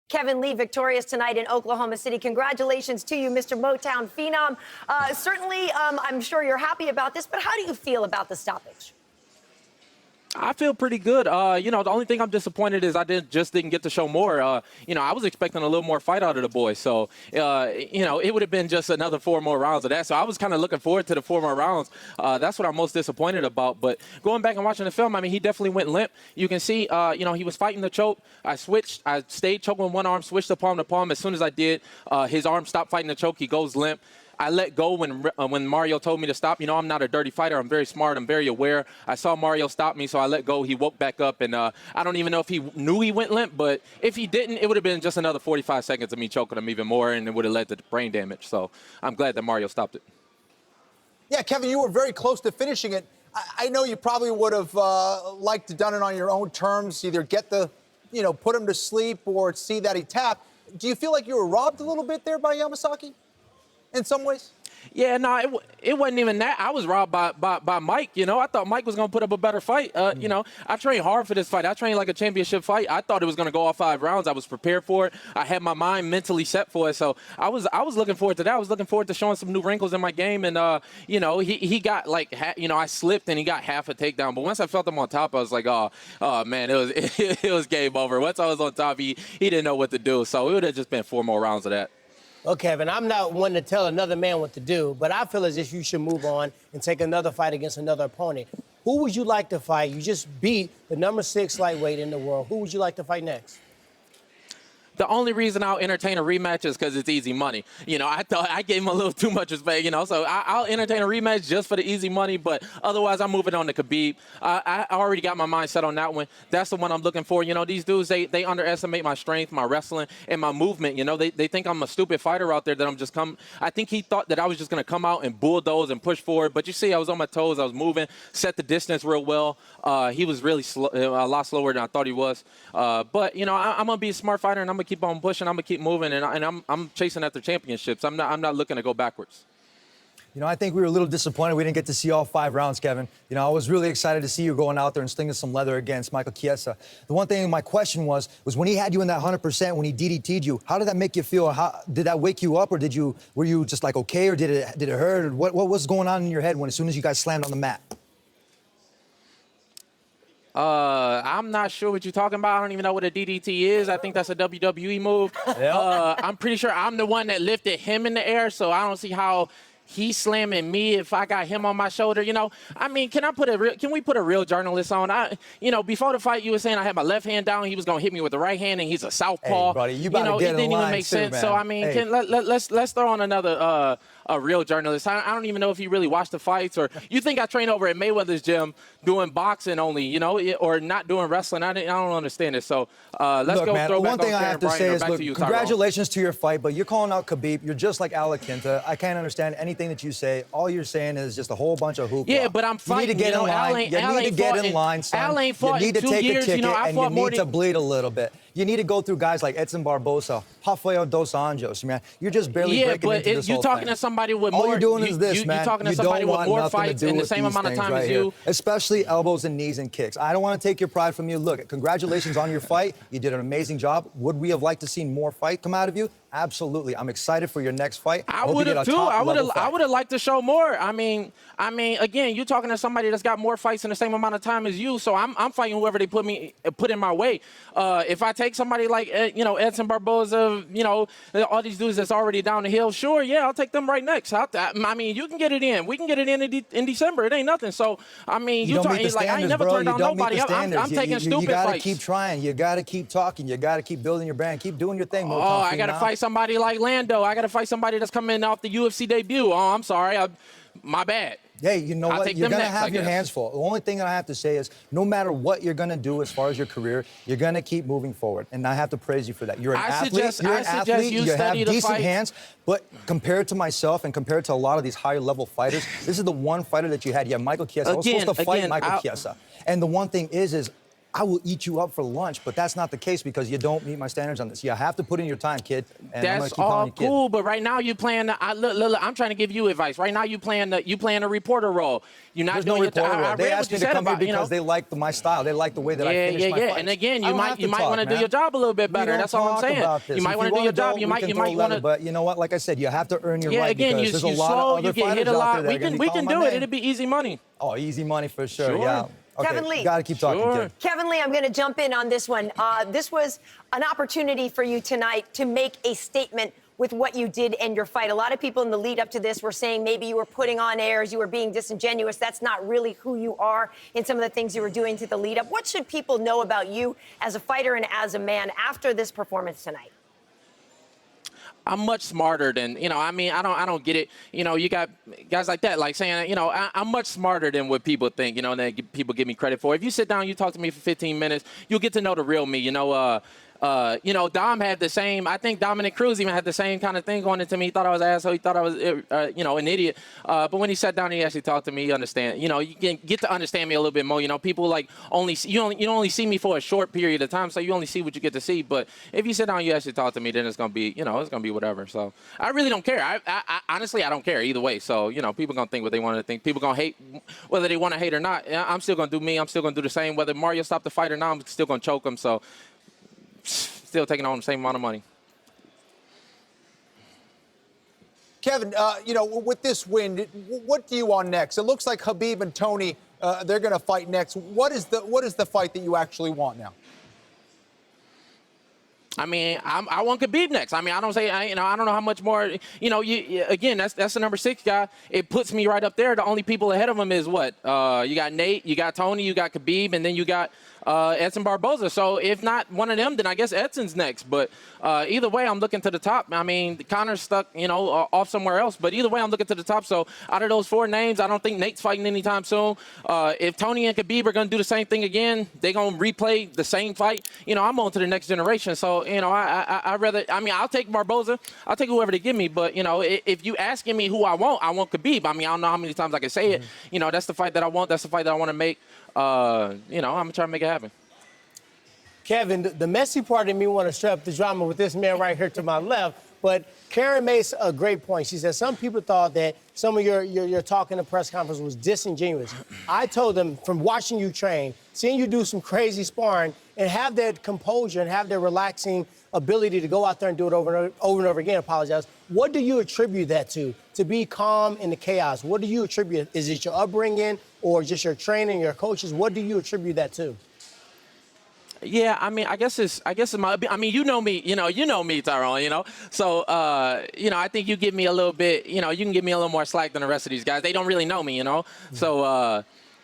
Kevin Lee victorious tonight in Oklahoma City. Congratulations to you, Mr. Motown Phenom. Certainly, I'm sure you're happy about this, but how do you feel about the stoppage? I feel pretty good. The only thing I'm disappointed is I just didn't get to show more. I was expecting a little more fight out of the boys. So, it would have been just another 4 more rounds of that. So I was kind of looking forward to the 4 more rounds. That's what I'm most disappointed about. But going back and watching the film, I mean, he definitely went limp. You can see, he was fighting the choke. I switched. I stayed choking with one arm, switched to palm to palm. As soon as I did, his arm stopped fighting the choke. He goes limp. I let go when Mario told me to stop. I'm not a dirty fighter. I'm very smart. I'm very aware. I saw Mario stop me, so I let go. He woke back up, and I don't even know if he knew he went limp, but if he didn't, it would have been just another 45 seconds of me choking him even more, and it would have led to brain damage. So I'm glad that Mario stopped it. Yeah, Kevin, you were very close to finishing it. I know you probably would have liked to done it on your own terms, either get put him to sleep or see that he tapped. Do you feel like you were robbed a little bit there by Yamasaki? In some ways? Yeah, no, it wasn't even that. I was robbed by Mike. I thought Mike was going to put up a better fight. I trained hard for this fight. I trained like a championship fight. I thought it was going to go all 5 rounds. I was prepared for it. I had my mind mentally set for it. So I was looking forward to that. I was looking forward to showing some new wrinkles in my game. And, he got like, I slipped and he got half a takedown. But once I felt him on top, I was like, oh man, it was game over. Once I was on top, he didn't know what to do. So it would have just been 4 more rounds of that. Well, Kevin, I'm not one to tell another man what to do, but I feel as if you should move on and take another fight against another opponent. Who would you like to fight? You just beat the number 6 lightweight in the world. Who would you like to fight next? The only reason I'll entertain a rematch is because it's easy money. I thought I gave him a little too much respect, so I'll entertain a rematch just for the easy money, but otherwise I'm moving on to Khabib. I already got my mind set on that one. That's the one I'm looking for. These dudes, they underestimate my strength, my wrestling, and my movement. They think I'm a stupid fighter out there that I'm just I think he thought that I was just going to come out and bulldoze and push forward, but you see I was on my toes, I was moving, set the distance real well. He was really a lot slower than I thought he was. But, I'm going to be a smart fighter, and I'm going to keep on pushing. I'm gonna keep moving, and I'm chasing after championships. I'm not looking to go backwards. I think we were a little disappointed we didn't get to see all 5 rounds, Kevin. I was really excited to see you going out there and slinging some leather against Michael Chiesa. The one thing my question was when he had you in that 100%, when he DDT'd you, how did that make you feel? Did that wake you up, or were you just like okay, or did it hurt? Or what was going on in your head as soon as you guys slammed on the mat? I'm not sure what you're talking about. I don't even know what a DDT is. I think that's a WWE move. Yep. I'm pretty sure I'm the one that lifted him in the air, so I don't see how he's slamming me if I got him on my shoulder. I mean, can we put a real journalist on? Before the fight, you were saying I had my left hand down. He was gonna hit me with the right hand, and he's a southpaw. Hey, buddy, you better get it didn't even make sense. Man. So I mean, hey. Let's throw on another a real journalist. I don't even know if he really watched the fights, or you think I train over at Mayweather's gym doing boxing only, or not doing wrestling. I don't understand it. So let's go. Man, throw back one thing I have to say is, look, congratulations to your fight, but you're calling out Khabib. You're just like Alaquinta. I can't understand anything that you say. All you're saying is just a whole bunch of hoopla. Yeah, but I'm fighting. You need to get in line. You need to get in line, son. Al ain't fought you need to in 2 take years. a ticket, I and you need to bleed a little bit. You need to go through guys like Edson Barbosa, Rafael Dos Anjos, man. You're just barely breaking into this whole you're talking thing. to somebody with more. All you're doing is this, man. You're talking to somebody with more fights in the same amount of time as you. Especially elbows and knees and kicks. I don't want to take your pride from you. Look, congratulations on your fight. You did an amazing job. Would we have liked to see more fight come out of you? Absolutely. I'm excited for your next fight. I would have too. I would have liked to show more. I mean, again, you're talking to somebody that's got more fights in the same amount of time as you. So I'm fighting whoever they put in my way. If I take somebody like Edson Barboza, all these dudes that's already down the hill, sure, yeah, I'll take them right next. I mean, you can get it in. We can get it in December. It ain't nothing. So I mean, you talking like I ain't never turned down nobody. I'm taking stupid fights. You gotta keep trying. You gotta keep talking. You gotta keep building your brand. Keep doing your thing. I gotta fight somebody like Lando. I gotta fight somebody that's coming off the UFC debut. Oh, I'm sorry. My bad. Hey, you know what? You're going to have your hands full. The only thing I have to say is no matter what you're going to do as far as your career, you're going to keep moving forward. And I have to praise you for that. You're an athlete. You're an athlete. You have decent hands. But compared to myself and compared to a lot of these higher level fighters, this is the one fighter that you had. You have Michael Chiesa. I was supposed to fight Michael Chiesa. And the one thing is I will eat you up for lunch, but that's not the case because you don't meet my standards on this. You have to put in your time, kid. And I'm gonna That's keep calling all you kid. cool, but right now you playing. Look, I'm trying to give you advice. Right now you playing a reporter role. You're not There's doing no your reporter role. I They read asked what you me to said come here about, you know. because they like my style. They like the way that I finish my fights. And again, I you don't might have to want talk, to do man. your job a little bit We better. don't That's all I'm talk saying. about this. You might If want to do wanna your job. go, You we might can throw want leather, to. But you know what? Like I said, you have to earn your Yeah, right again, because you there's a lot slow, of you other get fighters hit a out lot. there that are We gonna can be calling my do it. name. It'll be easy money. Oh, easy money for sure. Sure. Yeah. Okay, Kevin Lee. you got to keep talking, Sure. kid. Kevin Lee, I'm going to jump in on this one. This was an opportunity for you tonight to make a statement with what you did in your fight. A lot of people in the lead up to this were saying maybe you were putting on airs, you were being disingenuous. That's not really who you are in some of the things you were doing to the lead up. What should people know about you as a fighter and as a man after this performance tonight? I'm much smarter than, I mean, I don't get it. You got guys like that, like saying, I'm much smarter than what people think, and that people give me credit for. If you sit down, you talk to me for 15 minutes, you'll get to know the real me, Dom had the same. I think Dominic Cruz even had the same kind of thing going into me. He thought I was an asshole. He thought I was, an idiot. But when he sat down, and he actually talked to me. You understand? You can get to understand me a little bit more. People like you only see me for a short period of time, so you only see what you get to see. But if you sit down, and you actually talk to me, then it's gonna be, it's gonna be whatever. So I really don't care. I honestly, I don't care either way. So people gonna think what they want to think. People gonna hate whether they want to hate or not. I'm still gonna do me. I'm still gonna do the same. Whether Mario stopped the fight or not, I'm still gonna choke him. So. Still taking on the same amount of money. Kevin, with this win, what do you want next? It looks like Khabib and Tony, they're going to fight next. What is the fight that you actually want now? I mean, I want Khabib next. I mean, I don't know how much more. Again, that's the number 6 guy. It puts me right up there. The only people ahead of him is what? You got Nate, you got Tony, you got Khabib, and then you got Edson Barboza. So if not one of them, then I guess Edson's next. But either way, I'm looking to the top. I mean, Conor's stuck, off somewhere else. But either way, I'm looking to the top. So out of those 4 names, I don't think Nate's fighting anytime soon. If Tony and Khabib are going to do the same thing again, they're going to replay the same fight. I'm on to the next generation. So, I'll take Barboza. I'll take whoever they give me. But, if you asking me who I want Khabib. I mean, I don't know how many times I can say it. That's the fight that I want. That's the fight that I want to make. I'm going to try to make it happen. Kevin, the messy part of me want to stir up the drama with this man right here to my left, but Karen makes a great point. She said some people thought that some of your talk in the press conference was disingenuous. I told them from watching you train, seeing you do some crazy sparring, and have that composure and have that relaxing ability to go out there and do it over and over again, apologize. What do you attribute that to be calm in the chaos? What do you attribute? Is it your upbringing or just your training, your coaches? What do you attribute that to? Yeah, I mean, I guess it's my. I mean, you know me, Tyrone. So, I think you give me a little bit. You can give me a little more slack than the rest of these guys. They don't really know me, So,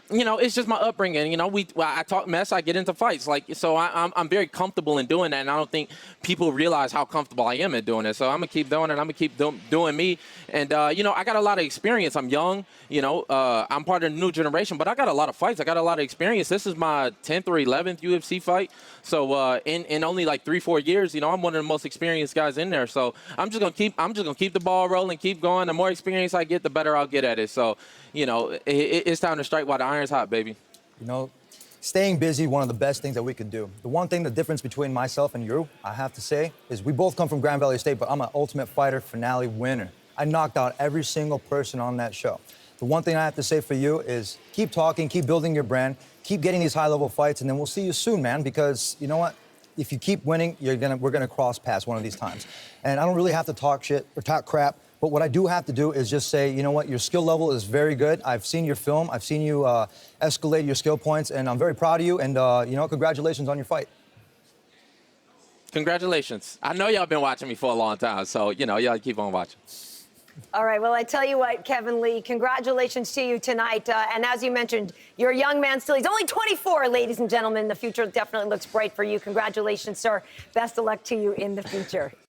it's just my upbringing. I talk mess. I get into fights. So I'm very comfortable in doing that, and I don't think people realize how comfortable I am at doing it. So I'm gonna keep doing it. I'm gonna keep doing me. And I got a lot of experience. I'm young. I'm part of the new generation, but I got a lot of fights. I got a lot of experience. This is my 10th or 11th UFC fight. So in only like 3-4 years, I'm one of the most experienced guys in there. So I'm just gonna keep the ball rolling, keep going. The more experience I get, the better I'll get at it. So it's time to strike while the iron's hot, baby. Staying busy, one of the best things that we could do. The one thing, the difference between myself and you, I have to say, is we both come from Grand Valley State, but I'm an Ultimate Fighter finale winner. I knocked out every single person on that show. The one thing I have to say for you is keep talking, keep building your brand, keep getting these high-level fights, and then we'll see you soon, man, because you know what? If you keep winning, we're gonna cross paths one of these times. And I don't really have to talk shit or talk crap, but what I do have to do is just say, you know what, your skill level is very good. I've seen your film, I've seen you escalate your skill points, and I'm very proud of you, and congratulations on your fight. Congratulations. I know y'all been watching me for a long time, so, y'all keep on watching. All right, well, I tell you what, Kevin Lee, congratulations to you tonight. And as you mentioned, you're a young man still. He's only 24, ladies and gentlemen. The future definitely looks bright for you. Congratulations, sir. Best of luck to you in the future.